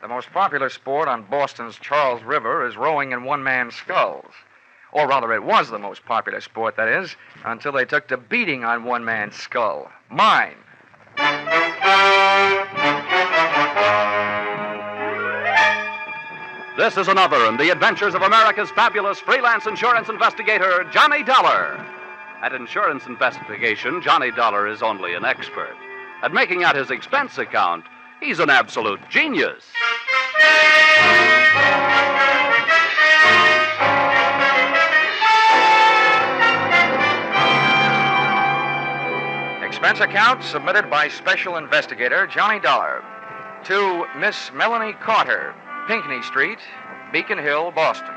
The most popular sport on Boston's Charles River is rowing in one-man sculls. Or rather, it was the most popular sport, that is, until they took to beating on one man's skull. Mine. This is another in the adventures of America's fabulous freelance insurance investigator, Johnny Dollar. At insurance investigation, Johnny Dollar is only an expert. At making out his expense account, he's an absolute genius. Expense account submitted by Special Investigator Johnny Dollar to Miss Melanie Carter, Pinckney Street, Beacon Hill, Boston.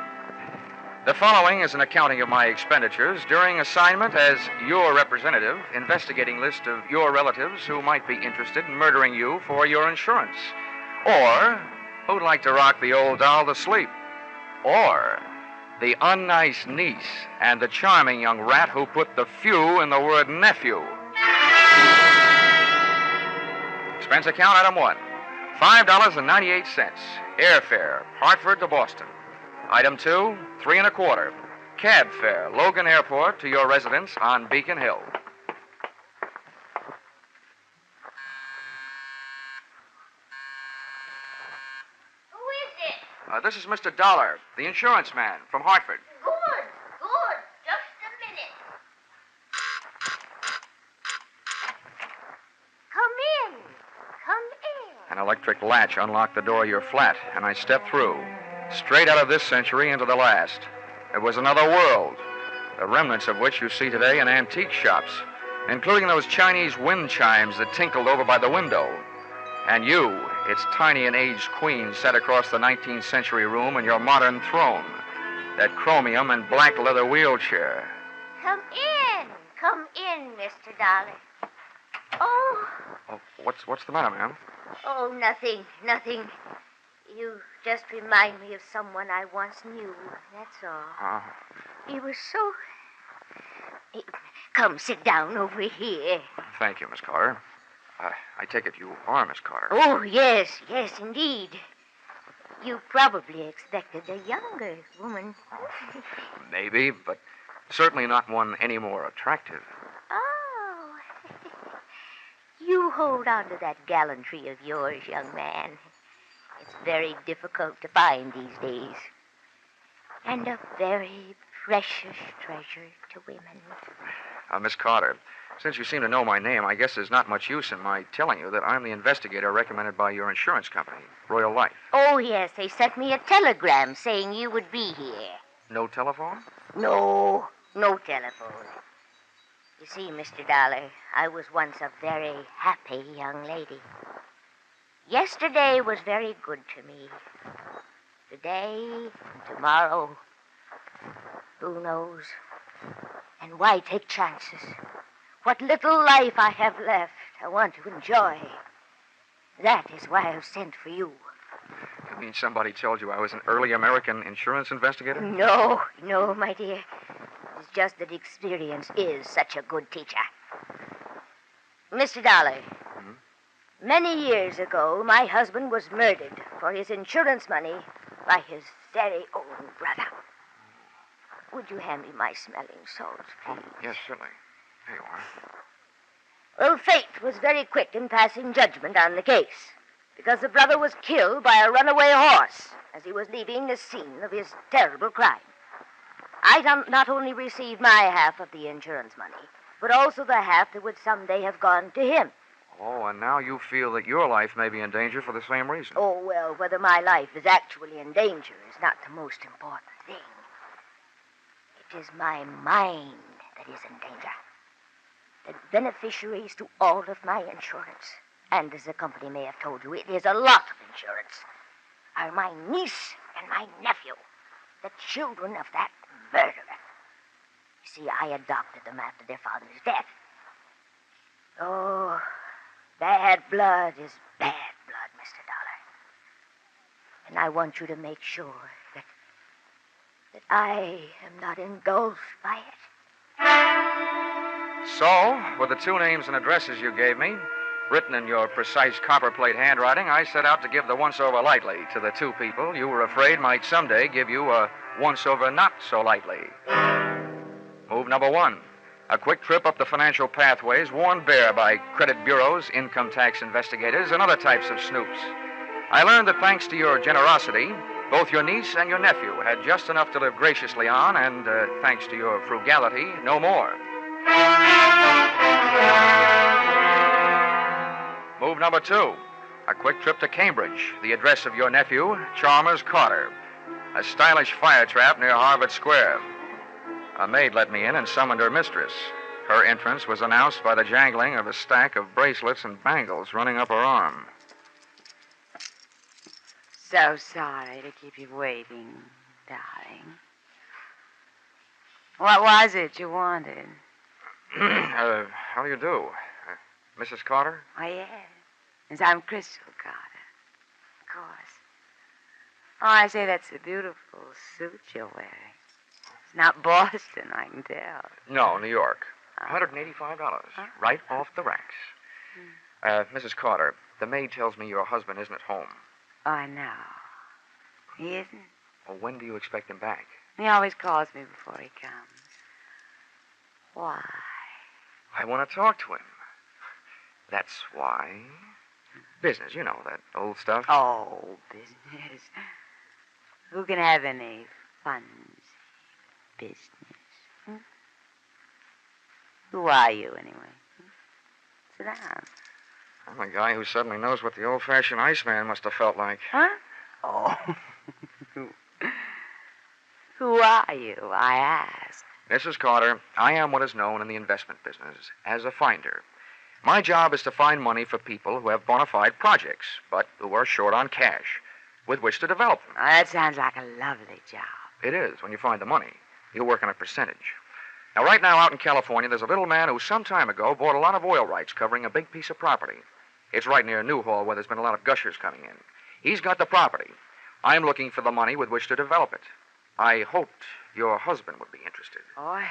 The following is an accounting of my expenditures during assignment as your representative, investigating list of your relatives who might be interested in murdering you for your insurance, or who'd like to rock the old doll to sleep, or the unnice niece and the charming young rat who put the few in the word nephew. Expense account item 1, $5.98, airfare, Hartford to Boston. Item 2, $3 1/4, cab fare, Logan Airport to your residence on Beacon Hill. Who is it? This is Mr. Dollar, the insurance man from Hartford. Good. Just a minute. Come in. An electric latch unlocked the door of your flat, and I stepped through, straight out of this century into the last. It was another world, the remnants of which you see today in antique shops, including those Chinese wind chimes that tinkled over by the window. And you, its tiny and aged queen, sat across the 19th century room in your modern throne, that chromium and black leather wheelchair. Come in, Mr. Dollar. Oh, What's the matter, ma'am? oh, nothing. You just remind me of someone I once knew, that's all. He was so... Come, sit down over here. Thank you, Miss Carter. I take it you are Miss Carter. Oh, yes, indeed. You probably expected a younger woman. Maybe, but certainly not one any more attractive. Oh. You hold on to that gallantry of yours, young man. It's very difficult to find these days. And a very precious treasure to women. Miss Carter, since you seem to know my name, I guess there's not much use in my telling you that I'm the investigator recommended by your insurance company, Royal Life. Oh, yes, they sent me a telegram saying you would be here. No telephone? No telephone. You see, Mr. Dollar, I was once a very happy young lady. Yesterday was very good to me. Today and tomorrow, who knows? And why take chances? What little life I have left, I want to enjoy. That is why I've sent for you. You mean somebody told you I was an early American insurance investigator? No, my dear. It's just that experience is such a good teacher. Mr. Dollar, many years ago, my husband was murdered for his insurance money by his very own brother. Would you hand me my smelling salts, please? Yes, certainly. Here you are. Well, fate was very quick in passing judgment on the case, because the brother was killed by a runaway horse as he was leaving the scene of his terrible crime. I not only received my half of the insurance money, but also the half that would someday have gone to him. Oh, and now you feel that your life may be in danger for the same reason. Oh, well, whether my life is actually in danger is not the most important thing. It is my mind that is in danger. The beneficiaries to all of my insurance, and as the company may have told you, it is a lot of insurance, are my niece and my nephew, the children of that murderer. You see, I adopted them after their father's death. Oh, bad blood is bad blood, Mr. Dollar. And I want you to make sure that I am not engulfed by it. So, with the 2 names and addresses you gave me, Written in your precise copperplate handwriting, I set out to give the once-over lightly to the two people you were afraid might someday give you a once-over not so lightly. Move number 1. A quick trip up the financial pathways worn bare by credit bureaus, income tax investigators, and other types of snoops. I learned that thanks to your generosity, both your niece and your nephew had just enough to live graciously on, and thanks to your frugality, no more. Move number 2. A quick trip to Cambridge, the address of your nephew, Chalmers Carter, a stylish fire trap near Harvard Square. A maid let me in and summoned her mistress. Her entrance was announced by the jangling of a stack of bracelets and bangles running up her arm. So sorry to keep you waiting, darling. What was it you wanted? How do you do? Mrs. Carter? Oh, yes. Yes, I'm Crystal Carter. Of course. Oh, I say, that's a beautiful suit you're wearing. It's not Boston, I can tell. No, New York. $185. Right off the racks. Mrs. Carter, the maid tells me your husband isn't at home. Oh, I know. He isn't? Well, when do you expect him back? He always calls me before he comes. Why? I want to talk to him. That's why. Business, you know, that old stuff. Oh, business. Who can have any fun business? Hmm? Who are you, anyway? Sit down. I'm a guy who suddenly knows what the old-fashioned Iceman must have felt like. Huh? Oh. Who are you, I ask? Mrs. Carter, I am what is known in the investment business as a finder. My job is to find money for people who have bona fide projects, but who are short on cash, with which to develop them. Oh, that sounds like a lovely job. It is, when you find the money. You work on a percentage. Now, right now, out in California, there's a little man who some time ago bought a lot of oil rights covering a big piece of property. It's right near Newhall, where there's been a lot of gushers coming in. He's got the property. I'm looking for the money with which to develop it. I hoped your husband would be interested. Oil?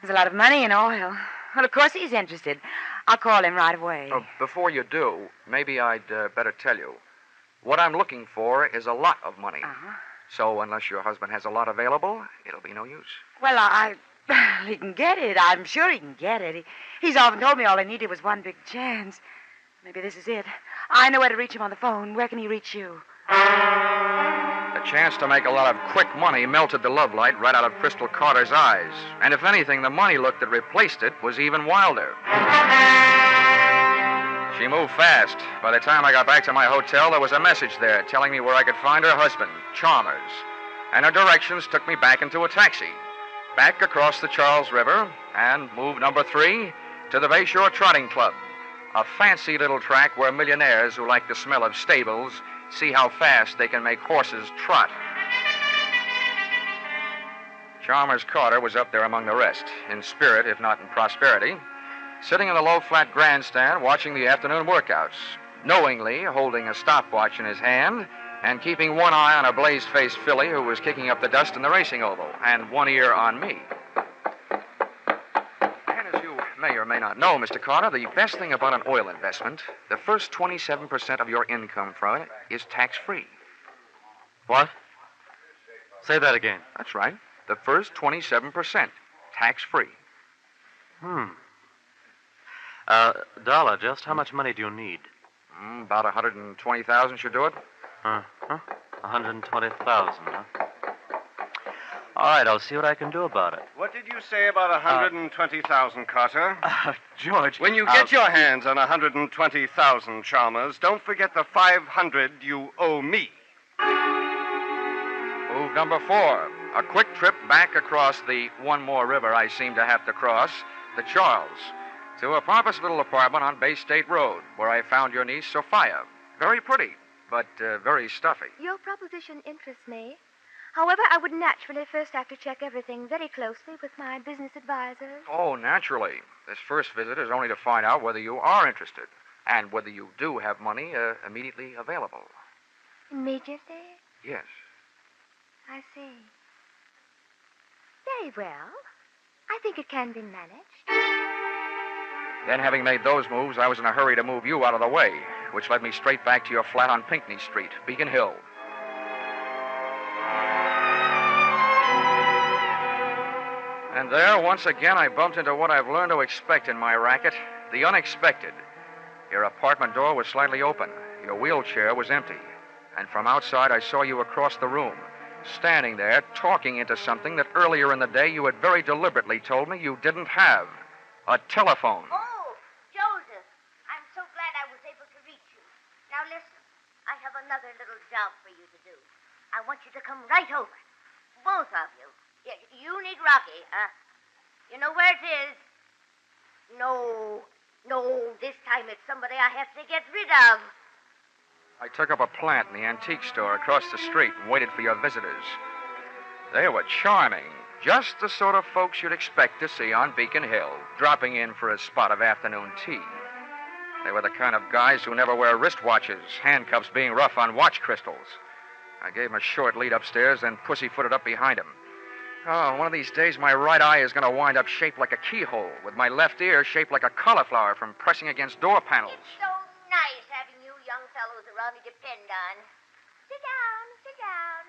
There's a lot of money in oil. Well, of course he's interested. I'll call him right away. Before you do, maybe I'd better tell you. What I'm looking for is a lot of money. Uh-huh. So unless your husband has a lot available, it'll be no use. Well, he can get it. I'm sure he can get it. He's often told me all he needed was one big chance. Maybe this is it. I know where to reach him on the phone. Where can he reach you? The chance to make a lot of quick money melted the love light right out of Crystal Carter's eyes. And if anything, the money look that replaced it was even wilder. She moved fast. By the time I got back to my hotel, there was a message there telling me where I could find her husband, Chalmers. And her directions took me back into a taxi, back across the Charles River, and move number 3 to the Bayshore Trotting Club, a fancy little track where millionaires who like the smell of stables see how fast they can make horses trot. Chalmers Carter was up there among the rest, in spirit if not in prosperity, sitting in the low flat grandstand watching the afternoon workouts, knowingly holding a stopwatch in his hand and keeping one eye on a blaze-faced filly who was kicking up the dust in the racing oval, and one ear on me. And as you may or may not know, Mr. Carter, the best thing about an oil investment, the first 27% of your income from it is tax-free. What? Say that again. That's right. The first 27%, tax-free. Dollar, just how much money do you need? About 120,000 should do it. 120,000, huh? All right, I'll see what I can do about it. What did you say about 120,000, Carter? George... When you get your hands on 120,000, Chalmers, don't forget the 500 you owe me. Move number 4. A quick trip back across the one more river I seem to have to cross, the Charles, to a pompous little apartment on Bay State Road, where I found your niece, Sophia. Very pretty, but very stuffy. Your proposition interests me. However, I would naturally first have to check everything very closely with my business advisors. Oh, naturally. This first visit is only to find out whether you are interested and whether you do have money immediately available. Immediately? Yes. I see. Very well. I think it can be managed. Then, having made those moves, I was in a hurry to move you out of the way, which led me straight back to your flat on Pinckney Street, Beacon Hill. And there, once again, I bumped into what I've learned to expect in my racket, the unexpected. Your apartment door was slightly open. Your wheelchair was empty. And from outside, I saw you across the room, standing there, talking into something that earlier in the day you had very deliberately told me you didn't have. A telephone. Oh, Joseph, I'm so glad I was able to reach you. Now listen, I have another little job for you to do. I want you to come right over. Both of you. You need Rocky, huh? You know where it is? No, this time it's somebody I have to get rid of. I took up a plant in the antique store across the street and waited for your visitors. They were charming. Just the sort of folks you'd expect to see on Beacon Hill, dropping in for a spot of afternoon tea. They were the kind of guys who never wear wristwatches, handcuffs being rough on watch crystals. I gave them a short lead upstairs, then pussyfooted up behind them. Oh, one of these days my right eye is going to wind up shaped like a keyhole, with my left ear shaped like a cauliflower from pressing against door panels. It's so nice having you young fellows around to depend on. Sit down, sit down.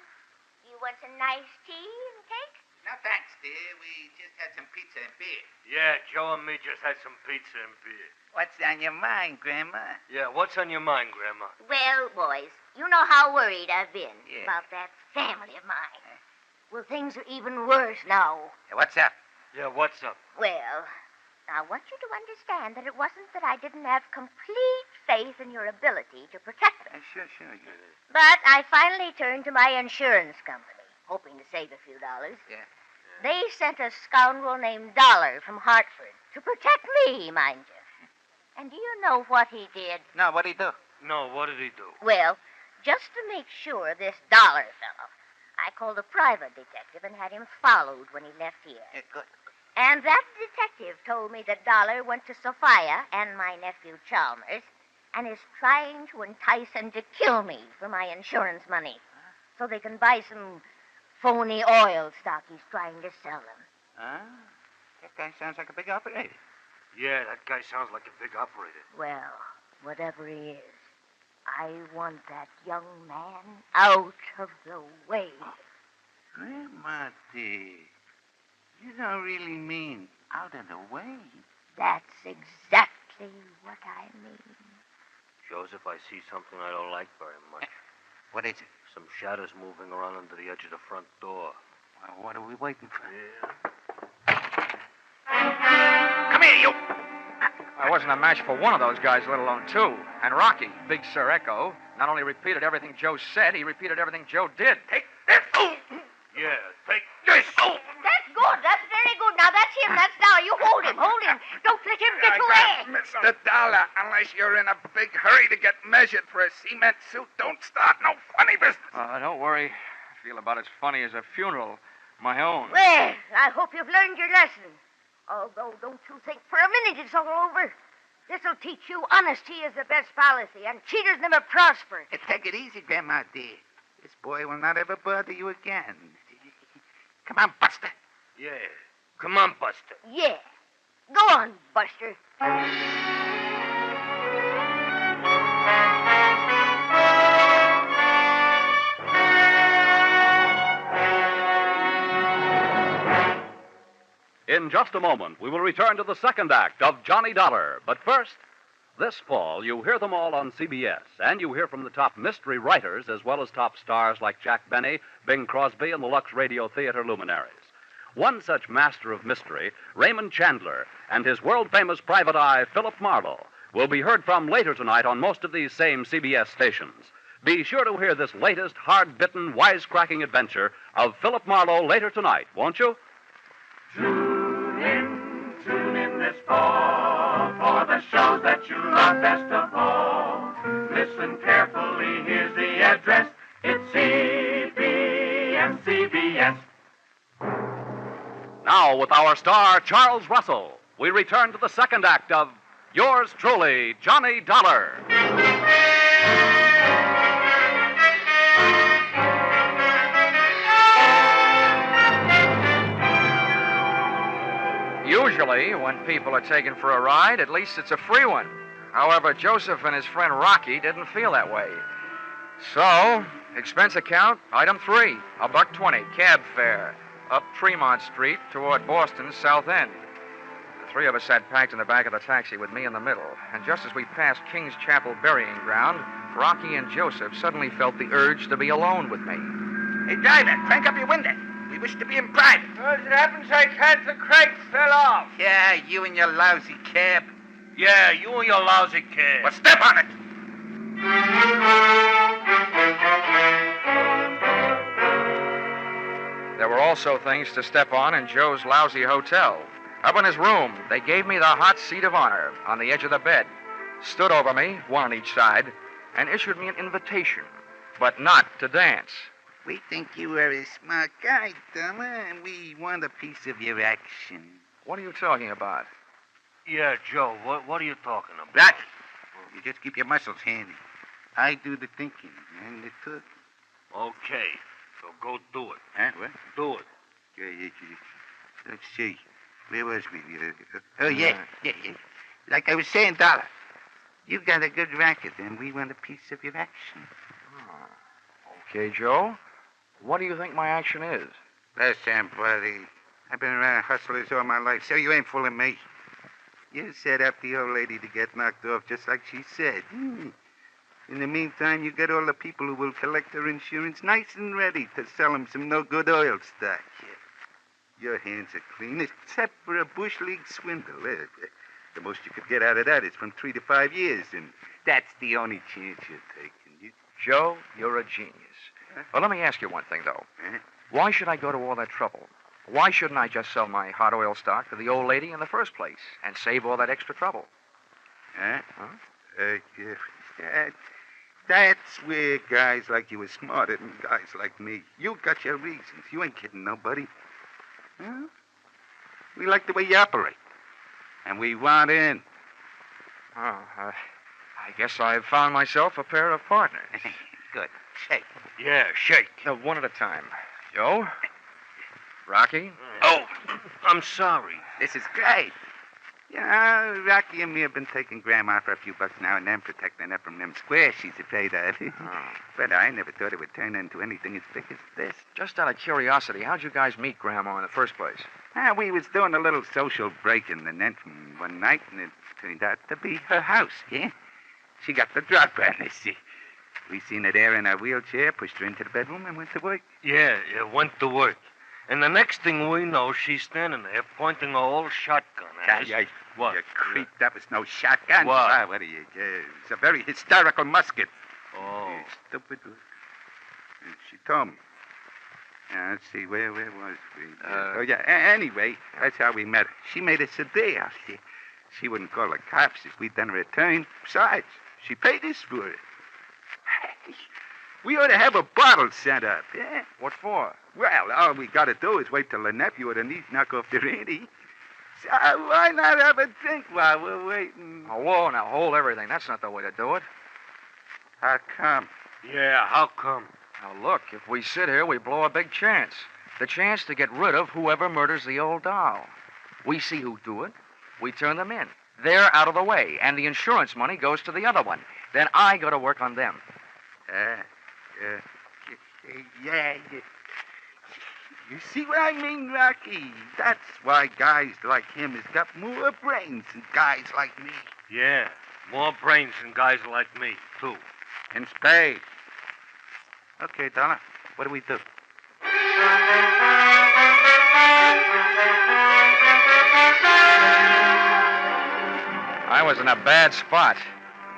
You want some nice tea and cake? No, thanks, dear. We just had some pizza and beer. Yeah, Joe and me just had some pizza and beer. What's on your mind, Grandma? Yeah, what's on your mind, Grandma? Well, boys, you know how worried I've been Yeah. about that family of mine. Well, things are even worse now. Hey, what's up? Yeah, what's up? Well, I want you to understand that it wasn't that I didn't have complete faith in your ability to protect them. Sure. Yeah. But I finally turned to my insurance company, hoping to save a few dollars. Yeah. They sent a scoundrel named Dollar from Hartford to protect me, mind you. And do you know what he did? No, what'd he do? No, what did he do? Well, just to make sure this Dollar fellow, I called a private detective and had him followed when he left here. Yeah, good. And that detective told me that Dollar went to Sophia and my nephew Chalmers and is trying to entice them to kill me for my insurance money so they can buy some phony oil stock he's trying to sell them. Huh? That guy sounds like a big operator. Yeah, that guy sounds like a big operator. Well, whatever he is, I want that young man out of the way. Grandma, dear, you don't really mean out of the way. That's exactly what I mean. Joseph, I see something I don't like very much. What is it? Some shadows moving around under the edge of the front door. Well, what are we waiting for? Yeah. Come here, you! I wasn't a match for one of those guys, let alone two. And Rocky, Big Sir Echo, not only repeated everything Joe said, he repeated everything Joe did. Take this! Oh! Yeah, take This! Oh! That's good. That's very good. Now, that's him. That's Dollar. You hold him. Hold him. Don't let him get away. Mr. Dollar, unless you're in a big hurry to get measured for a cement suit, don't start no funny business. Don't worry. I feel about as funny as a funeral. My own. Well, I hope you've learned your lesson. Although, don't you think for a minute it's all over. This'll teach you honesty is the best policy, and cheaters never prosper. Hey, take it easy, Grandma, dear. This boy will not ever bother you again. Come on, Buster. Yeah. Come on, Buster. Yeah. Go on, Buster. In just a moment, we will return to the second act of Johnny Dollar. But first, this fall, you hear them all on CBS, and you hear from the top mystery writers as well as top stars like Jack Benny, Bing Crosby, and the Lux Radio Theater luminaries. One such master of mystery, Raymond Chandler, and his world-famous private eye, Philip Marlowe, will be heard from later tonight on most of these same CBS stations. Be sure to hear this latest, hard-bitten, wisecracking adventure of Philip Marlowe later tonight, won't you? Tune in this fall for the shows that you love best of all. Listen carefully, here's the address. It's CBS. Now, with our star, Charles Russell, we return to the second act of Yours Truly, Johnny Dollar. Usually, when people are taken for a ride, at least it's a free one. However, Joseph and his friend Rocky didn't feel that way. So, expense account, item 3, $1.20, cab fare, up Tremont Street toward Boston's South End. The three of us sat packed in the back of the taxi with me in the middle. And just as we passed King's Chapel burying ground, Rocky and Joseph suddenly felt the urge to be alone with me. Hey, driver, crank up your window. We wish to be in private. As it happens, I can't. The crank fell off. Yeah, you and your lousy cab. Yeah, you and your lousy kid. Well, step on it. There were also things to step on in Joe's lousy hotel. Up in his room, they gave me the hot seat of honor on the edge of the bed, stood over me, one on each side, and issued me an invitation, but not to dance. We think you are a smart guy, Dollar, and we want a piece of your action. What are you talking about? Yeah, Joe, what are you talking about? Black, you just keep your muscles handy. I do the thinking and the talking. Okay, so go do it. Huh? What? Do it. Yeah. Let's see. Where was we? Oh, yeah. Like I was saying, Dollar, you got a good racket, and we want a piece of your action. Okay, Joe. What do you think my action is? Listen, buddy, I've been around hustlers all my life, so you ain't fooling me. You set up the old lady to get knocked off just like she said. In the meantime, you get all the people who will collect her insurance nice and ready to sell them some no-good oil stock. Your hands are clean, except for a bush league swindle. The most you could get out of that is from 3 to 5 years, and that's the only chance you're taking. Joe, you're a genius. Well, let me ask you one thing, though. Why should I go to all that trouble? Why shouldn't I just sell my hot oil stock to the old lady in the first place and save all that extra trouble? That's where guys like you are smarter than guys like me. You got your reasons. You ain't kidding nobody. Huh? We like the way you operate. And we want in. I guess I've found myself a pair of partners. Good. Shake. Yeah, shake. No, one at a time. Joe? Rocky? Oh, I'm sorry. This is great. Yeah, Rocky and me have been taking Grandma for a few bucks now and then, protecting her from them squares she's afraid of. But I never thought it would turn into anything as big as this. Just out of curiosity, how'd you guys meet Grandma in the first place? We was doing a little social break-in and entering one night, and it turned out to be her house, yeah? She got the drop on us. We seen her there in her wheelchair, pushed her into the bedroom, and went to work. Yeah, went to work. And the next thing we know, she's standing there pointing a old shotgun at us. What? You creep, that was no shotgun. What? What are you? It's a very historical musket. Oh. You stupid. She told me. Let's see, where was we? Anyway, that's how we met her. She made us a deal. She wouldn't call the cops if we'd done her a turn. Besides, she paid us for it. We ought to have a bottle set up, yeah? What for? Well, all we got to do is wait till the nephew or the niece knock off their ante. So why not have a drink while we're waiting? Oh, whoa, now hold everything. That's not the way to do it. How come? Yeah, how come? Now, look, if we sit here, we blow a big chance. The chance to get rid of whoever murders the old doll. We see who do it. We turn them in. They're out of the way, and the insurance money goes to the other one. Then I go to work on them. You see what I mean, Rocky? That's why guys like him has got more brains than guys like me. Yeah, more brains than guys like me, too. In spades. Okay, Dollar, what do we do? I was in a bad spot,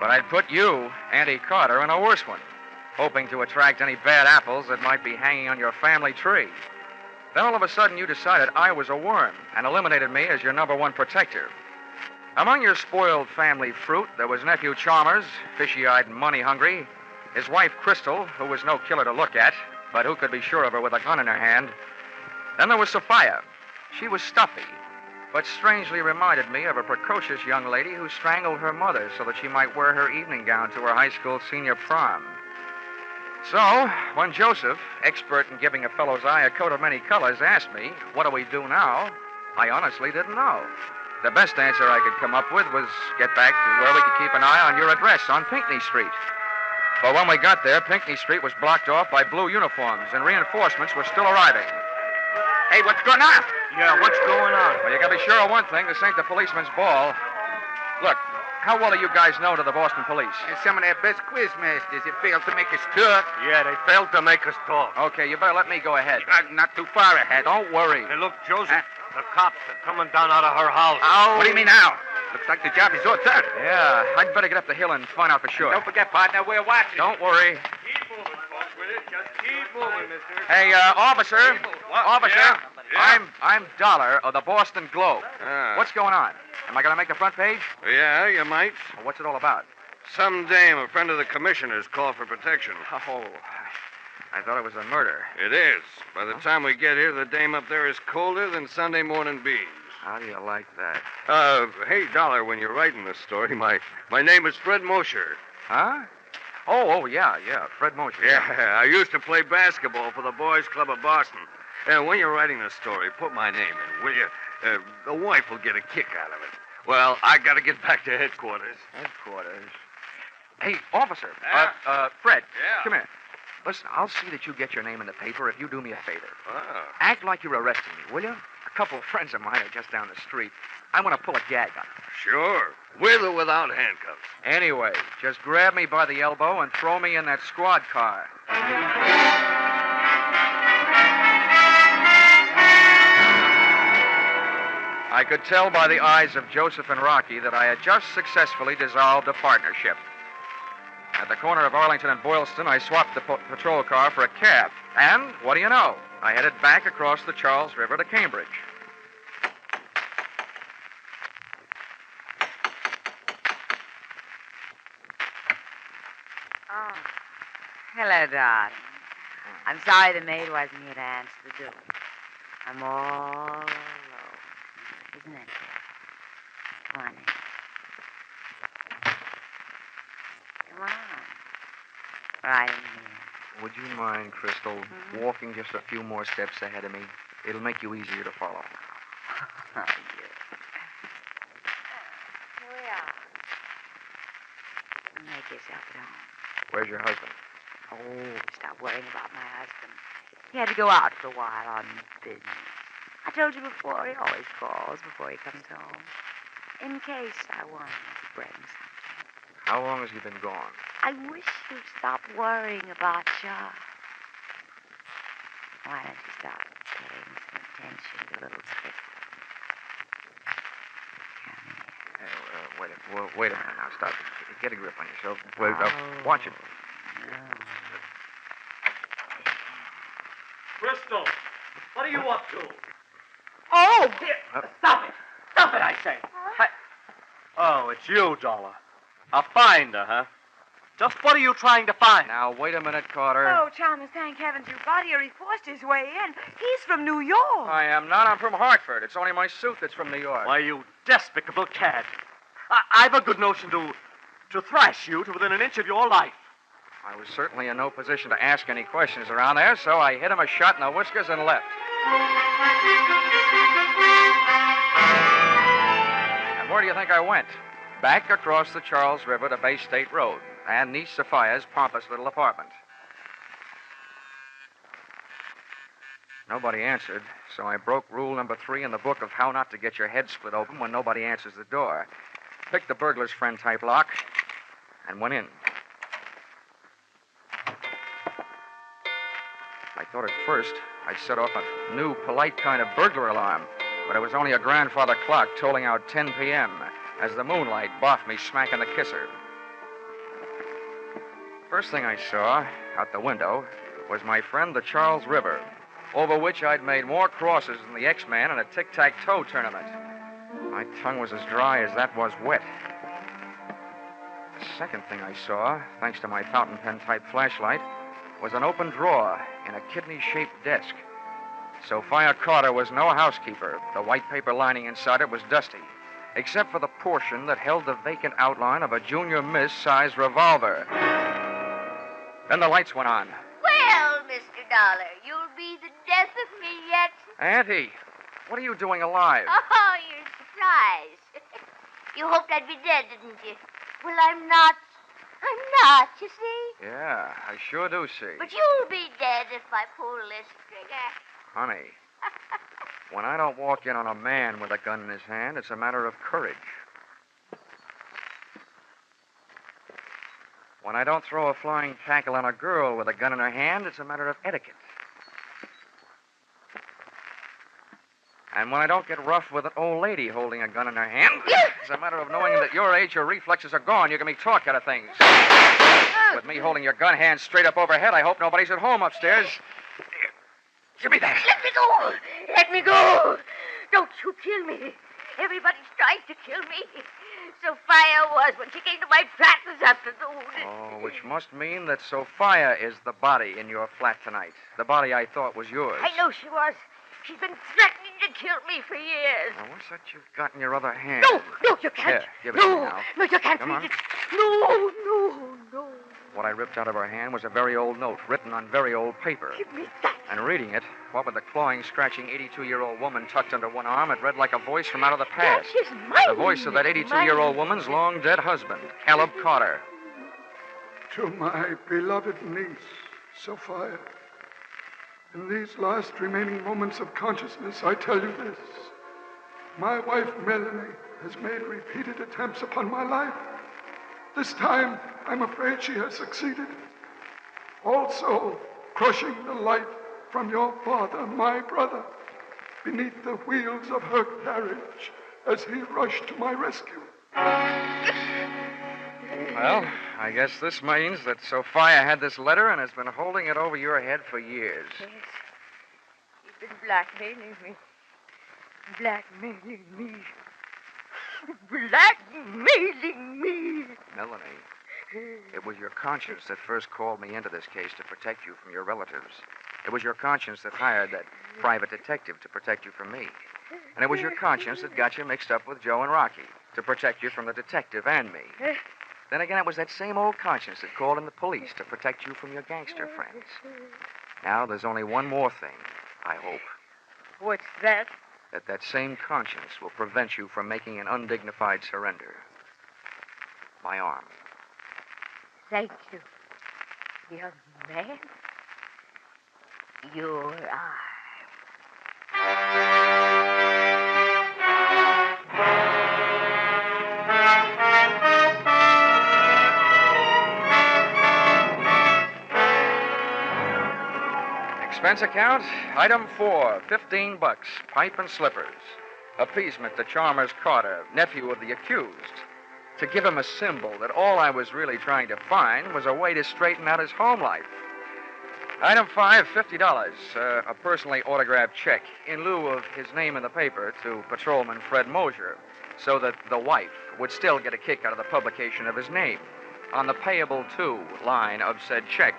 but I'd put you, Auntie Carter, in a worse one, hoping to attract any bad apples that might be hanging on your family tree. Then all of a sudden you decided I was a worm and eliminated me as your number one protector. Among your spoiled family fruit, there was nephew Chalmers, fishy-eyed and money-hungry, his wife Crystal, who was no killer to look at, but who could be sure of her with a gun in her hand. Then there was Sophia. She was stuffy, but strangely reminded me of a precocious young lady who strangled her mother so that she might wear her evening gown to her high school senior prom. So, when Joseph, expert in giving a fellow's eye a coat of many colors, asked me, what do we do now, I honestly didn't know. The best answer I could come up with was get back to where we could keep an eye on your address on Pinckney Street. But when we got there, Pinckney Street was blocked off by blue uniforms, and reinforcements were still arriving. Hey, what's going on? Yeah, what's going on? Well, you can be sure of one thing. This ain't the policeman's ball. Look, how well are you guys known to the Boston police? Some of their best quiz masters have failed to make us talk. Yeah, they failed to make us talk. Okay, you better let me go ahead. Not too far ahead. Don't worry. Hey, look, Joseph, the cops are coming down out of her house. Oh. What do you mean now? Looks like the job is all done. Yeah, I'd better get up the hill and find out for sure. Don't forget, partner, we're watching. Don't worry. Keep moving, folks, with it. Just keep moving, mister. Hey, officer. What? Officer. Yeah? I'm Dollar of the Boston Globe. Ah. What's going on? Am I going to make the front page? Yeah, you might. Well, what's it all about? Some dame, a friend of the commissioner's, called for protection. Oh, I thought it was a murder. It is. By the time we get here, the dame up there is colder than Sunday morning beans. How do you like that? Hey, Dollar, when you're writing this story, my name is Fred Mosher. Huh? Oh, yeah, Fred Mosher. Yeah, I used to play basketball for the Boys Club of Boston. When you're writing this story, put my name in, will you? The wife will get a kick out of it. Well, I got to get back to headquarters. Headquarters? Hey, officer. Yeah? Fred. Yeah? Come here. Listen, I'll see that you get your name in the paper if you do me a favor. Oh. Act like you're arresting me, will you? A couple of friends of mine are just down the street. I want to pull a gag on them. Sure. With or without handcuffs. Anyway, just grab me by the elbow and throw me in that squad car. I could tell by the eyes of Joseph and Rocky that I had just successfully dissolved a partnership. At the corner of Arlington and Boylston, I swapped the patrol car for a cab. And, what do you know? I headed back across the Charles River to Cambridge. Oh. Hello, darling. I'm sorry the maid wasn't here to answer the door. I'm all alone. Isn't that good? Come on in. Come on. Right in here. Would you mind, Crystal, walking just a few more steps ahead of me? It'll make you easier to follow. Oh, dear. Here we are. Make yourself at home. Where's your husband? Oh, stop worrying about my husband. He had to go out for a while on business. I told you before, he always calls before he comes home. In case I wanted to bring something. How long has he been gone? I wish you'd stop worrying about Shaw. Why don't you stop paying some attention to little Crystal? Wait a minute now. Stop. Get a grip on yourself. Wait, watch it. No. Crystal, what are you up to? Oh, dear. Stop it. Stop it, I say. Oh, it's you, Dollar. A finder, huh? Just what are you trying to find? Now, wait a minute, Carter. Oh, Chalmers, thank heavens you got here. He forced his way in. He's from New York. I am not. I'm from Hartford. It's only my suit that's from New York. Why, you despicable cad. I've a good notion to thrash you to within an inch of your life. I was certainly in no position to ask any questions around there, so I hit him a shot in the whiskers and left. And where do you think I went? Back across the Charles River to Bay State Road and niece Sophia's pompous little apartment. Nobody answered, so I broke rule number 3 in the book of how not to get your head split open when nobody answers the door. Picked the burglar's friend type lock and went in. I thought at first I'd set off a new, polite kind of burglar alarm, but it was only a grandfather clock tolling out 10 p.m. as the moonlight boffed me smack in the kisser. First thing I saw out the window was my friend the Charles River, over which I'd made more crosses than the X-Man in a tic-tac-toe tournament. My tongue was as dry as that was wet. The second thing I saw, thanks to my fountain pen-type flashlight, was an open drawer in a kidney-shaped desk. Sophia Carter was no housekeeper. The white paper lining inside it was dusty, except for the portion that held the vacant outline of a junior miss-sized revolver. Then the lights went on. Well, Mr. Dollar, you'll be the death of me yet. Auntie, what are you doing alive? Oh, you're eyes. You hoped I'd be dead, didn't you? Well, I'm not. I'm not, you see? Yeah, I sure do see. But you'll be dead if I pull this trigger. Honey, when I don't walk in on a man with a gun in his hand, it's a matter of courage. When I don't throw a flying tackle on a girl with a gun in her hand, it's a matter of etiquette. And when I don't get rough with an old lady holding a gun in her hand, it's a matter of knowing that at your age, your reflexes are gone. You can be talk out of things. With me holding your gun hand straight up overhead, I hope nobody's at home upstairs. Give me that. Let me go! Let me go! Don't you kill me. Everybody's trying to kill me. Sophia was when she came to my flat this afternoon. Oh, which must mean that Sophia is the body in your flat tonight. The body I thought was yours. I know she was. She's been threatening to kill me for years. Now, what's that you've got in your other hand? No, you can't. Here, give it to me now. No, you can't. Come on. Read it. No. What I ripped out of her hand was a very old note written on very old paper. Give me that. And reading it, what with the clawing, scratching 82-year-old woman tucked under one arm, it read like a voice from out of the past. That is mine. The voice of that 82-year-old woman's long-dead husband, Caleb Carter. To my beloved niece, Sophia, in these last remaining moments of consciousness, I tell you this. My wife, Melanie, has made repeated attempts upon my life. This time, I'm afraid she has succeeded. Also, crushing the life from your father, my brother, beneath the wheels of her carriage as he rushed to my rescue. Well, I guess this means that Sophia had this letter and has been holding it over your head for years. Yes. She's been blackmailing me. Blackmailing me. Melanie, it was your conscience that first called me into this case to protect you from your relatives. It was your conscience that hired that private detective to protect you from me. And it was your conscience that got you mixed up with Joe and Rocky to protect you from the detective and me. Then again, it was that same old conscience that called in the police to protect you from your gangster friends. Now, there's only one more thing, I hope. What's that? That same conscience will prevent you from making an undignified surrender. My arm. Thank you, young man. Your arm. Expense account, item 4, $15, pipe and slippers. Appeasement to Chalmers Carter, nephew of the accused. To give him a symbol that all I was really trying to find was a way to straighten out his home life. Item 5, $50, a personally autographed check in lieu of his name in the paper to Patrolman Fred Mosier, so that the wife would still get a kick out of the publication of his name on the payable to line of said check.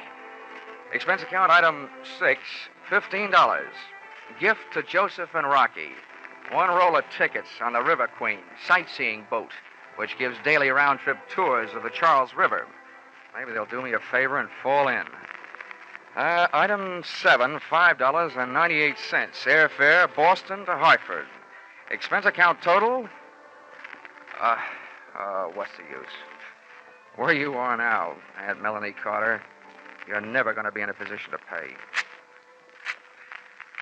Expense account item 6, $15. Gift to Joseph and Rocky. One roll of tickets on the River Queen sightseeing boat, which gives daily round-trip tours of the Charles River. Maybe they'll do me a favor and fall in. Item 7, $5.98. Airfare, Boston to Hartford. Expense account total? What's the use? Where you are now, Aunt Melanie Carter, you're never going to be in a position to pay.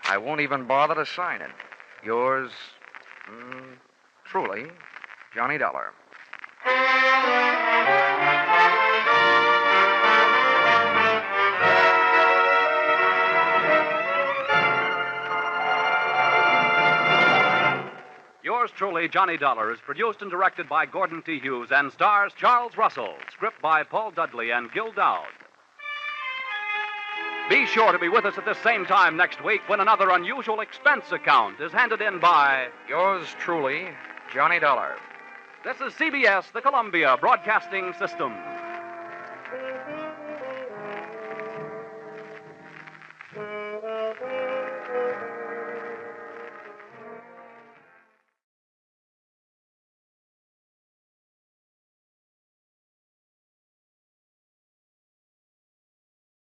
I won't even bother to sign it. Yours, truly, Johnny Dollar. Yours truly, Johnny Dollar, is produced and directed by Gordon T. Hughes and stars Charles Russell. Script by Paul Dudley and Gil Dowd. Be sure to be with us at this same time next week when another unusual expense account is handed in by... Yours truly, Johnny Dollar. This is CBS, the Columbia Broadcasting System.